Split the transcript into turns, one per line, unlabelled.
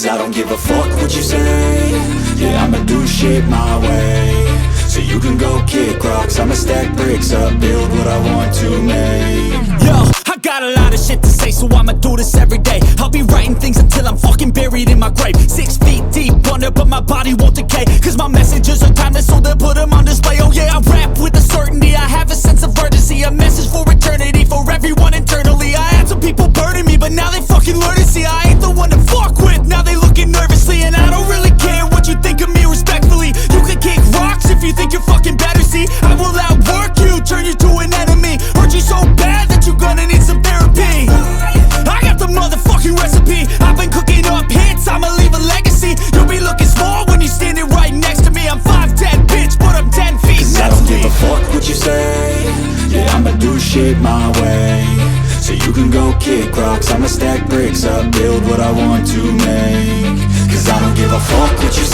Cause I don't give a fuck what you say. Yeah, I'ma do shit my way. So you can go kick rocks, I'ma stack bricks up, build what I want to make.
Yo, I got a lot of shit to say, so I'ma do this every day. I'll be writing things until I'm fucking buried in my grave. 6 feet deep under, but my body won't decay. Cause my messages are timeless, so they'll put them on display. Oh yeah, I rap with a certainty, I have a sense of urgency. A message for eternity, for everyone internally. I had some people burning me, but now they fucking learn to see I ain't the one to fuck with, now they looking nervously. And I don't really care what you think of me, respectfully. You can kick rocks if you think you're fucking better, see. I will outwork you, turn you to an enemy. Hurt you so bad that you're gonna need some therapy. I got the motherfucking recipe. I've been cooking up hits, I'ma leave a legacy. You'll be looking small when you're standing right next to me. I'm 5'10", bitch, but I'm 10 feet
Cause
next
I don't
to me.
give a fuck what you say. Yeah, I'ma do shit my way. So you can go kick rocks, I'ma stack bricks up, build what I want to make. Cause I don't give a fuck what you say.